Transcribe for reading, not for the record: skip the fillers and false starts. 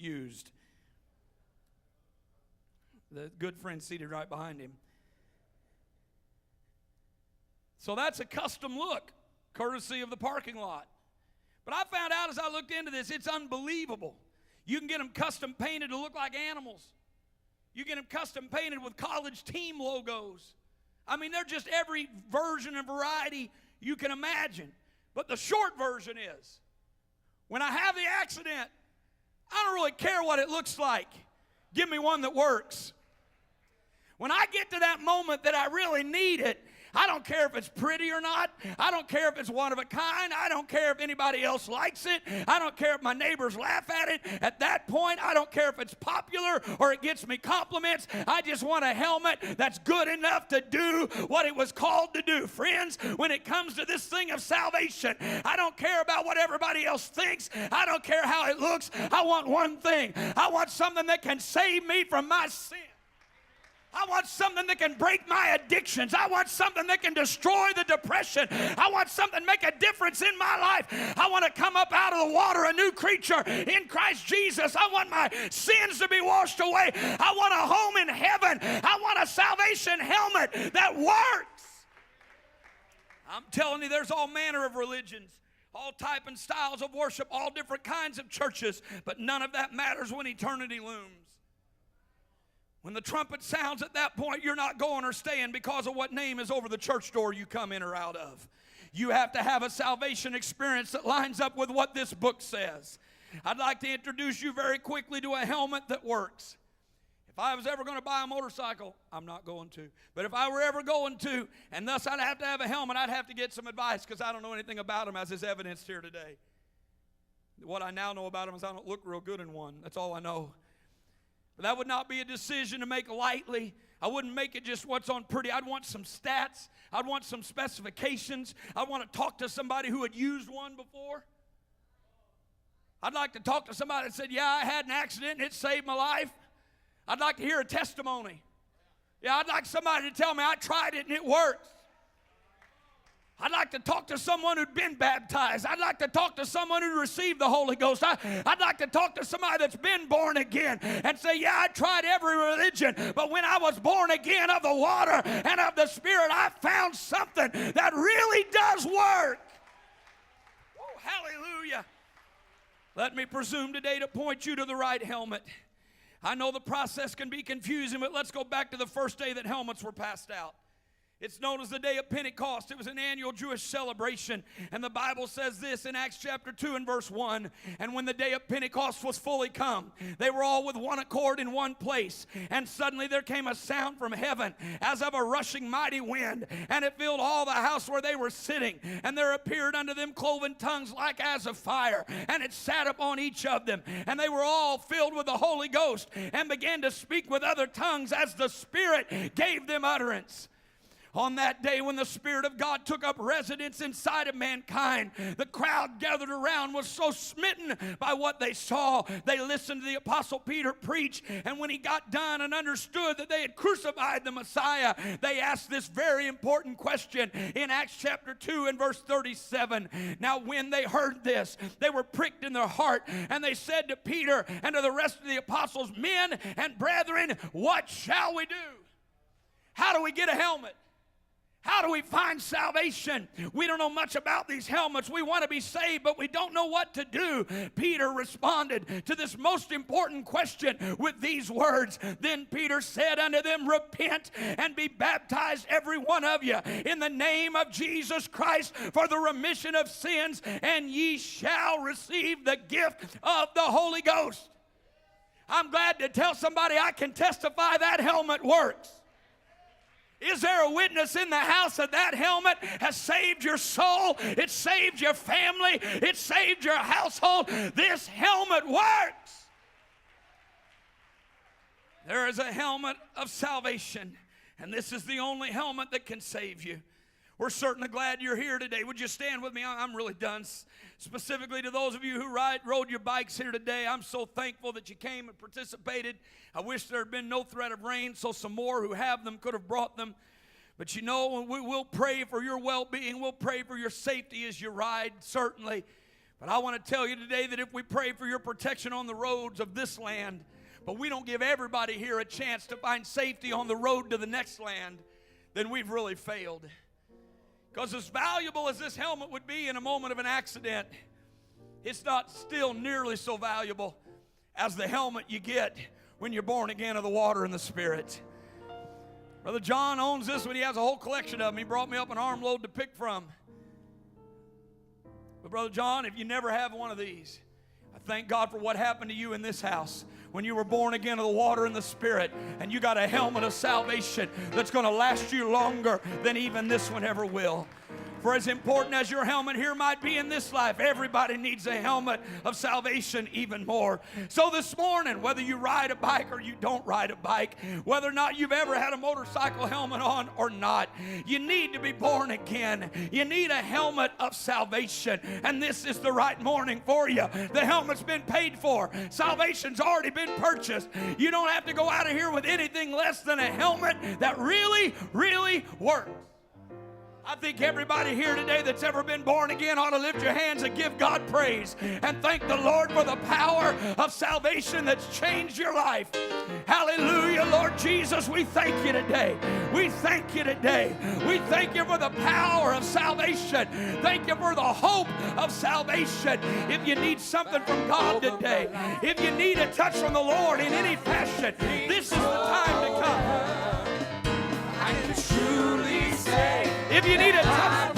used. The good friend seated right behind him. So that's a custom look, courtesy of the parking lot. But I found out as I looked into this, it's unbelievable. You can get them custom painted to look like animals. You get them custom painted with college team logos. I mean, they're just every version and variety you can imagine. But the short version is, when I have the accident, I don't really care what it looks like. Give me one that works. When I get to that moment that I really need it, I don't care if it's pretty or not. I don't care if it's one of a kind. I don't care if anybody else likes it. I don't care if my neighbors laugh at it. At that point, I don't care if it's popular or it gets me compliments. I just want a helmet that's good enough to do what it was called to do. Friends, when it comes to this thing of salvation, I don't care about what everybody else thinks. I don't care how it looks. I want one thing. I want something that can save me from my sin. I want something that can break my addictions. I want something that can destroy the depression. I want something to make a difference in my life. I want to come up out of the water a new creature in Christ Jesus. I want my sins to be washed away. I want a home in heaven. I want a salvation helmet that works. I'm telling you, there's all manner of religions, all type and styles of worship, all different kinds of churches, but none of that matters when eternity looms. When the trumpet sounds at that point, you're not going or staying because of what name is over the church door you come in or out of. You have to have a salvation experience that lines up with what this book says. I'd like to introduce you very quickly to a helmet that works. If I was ever going to buy a motorcycle, I'm not going to. But if I were ever going to, and thus I'd have to have a helmet, I'd have to get some advice because I don't know anything about them as is evidenced here today. What I now know about them is I don't look real good in one. That's all I know. But that would not be a decision to make lightly. I wouldn't make it just what's on pretty. I'd want some stats. I'd want some specifications. I'd want to talk to somebody who had used one before. I'd like to talk to somebody that said, yeah, I had an accident and it saved my life. I'd like to hear a testimony. Yeah, I'd like somebody to tell me I tried it and it works. I'd like to talk to someone who'd been baptized. I'd like to talk to someone who received the Holy Ghost. I'd like to talk to somebody that's been born again and say, yeah, I tried every religion, but when I was born again of the water and of the Spirit, I found something that really does work. Oh, hallelujah. Let me presume today to point you to the right helmet. I know the process can be confusing, but let's go back to the first day that helmets were passed out. It's known as the day of Pentecost. It was an annual Jewish celebration. And the Bible says this in Acts chapter 2 and verse 1. And when the day of Pentecost was fully come, they were all with one accord in one place. And suddenly there came a sound from heaven as of a rushing mighty wind. And it filled all the house where they were sitting. And there appeared unto them cloven tongues like as of fire. And it sat upon each of them. And they were all filled with the Holy Ghost and began to speak with other tongues as the Spirit gave them utterance. On that day when the Spirit of God took up residence inside of mankind, the crowd gathered around was so smitten by what they saw. They listened to the Apostle Peter preach, and when he got done and understood that they had crucified the Messiah, they asked this very important question in Acts chapter 2 and verse 37. Now when they heard this, they were pricked in their heart, and they said to Peter and to the rest of the apostles, men and brethren, what shall we do? How do we get a helmet? How do we find salvation? We don't know much about these helmets. We want to be saved, but we don't know what to do. Peter responded to this most important question with these words. Then Peter said unto them, repent and be baptized every one of you in the name of Jesus Christ for the remission of sins, and ye shall receive the gift of the Holy Ghost. I'm glad to tell somebody I can testify that helmet works. Is there a witness in the house that that helmet has saved your soul? It saved your family. It saved your household. This helmet works. There is a helmet of salvation, and this is the only helmet that can save you. We're certainly glad you're here today. Would you stand with me? I'm really done. Specifically to those of you who rode your bikes here today, I'm so thankful that you came and participated. I wish there had been no threat of rain, so some more who have them could have brought them. But you know, we'll pray for your well-being. We'll pray for your safety as you ride, certainly. But I want to tell you today that if we pray for your protection on the roads of this land, but we don't give everybody here a chance to find safety on the road to the next land, then we've really failed. Because as valuable as this helmet would be in a moment of an accident, it's not still nearly so valuable as the helmet you get when you're born again of the water and the Spirit. Brother John owns this one. He has a whole collection of them. He brought me up an armload to pick from. But Brother John, if you never have one of these, I thank God for what happened to you in this house when you were born again of the water and the Spirit, and you got a helmet of salvation that's going to last you longer than even this one ever will. For as important as your helmet here might be in this life, everybody needs a helmet of salvation even more. So this morning, whether you ride a bike or you don't ride a bike, whether or not you've ever had a motorcycle helmet on or not, you need to be born again. You need a helmet of salvation, and this is the right morning for you. The helmet's been paid for. Salvation's already been purchased. You don't have to go out of here with anything less than a helmet that really, really works. I think everybody here today that's ever been born again ought to lift your hands and give God praise and thank the Lord for the power of salvation that's changed your life. Hallelujah, Lord Jesus, we thank you today. We thank you today. We thank you for the power of salvation. Thank you for the hope of salvation. If you need something from God today, if you need a touch from the Lord in any fashion, this is the time to come. I can truly say, if you need a touch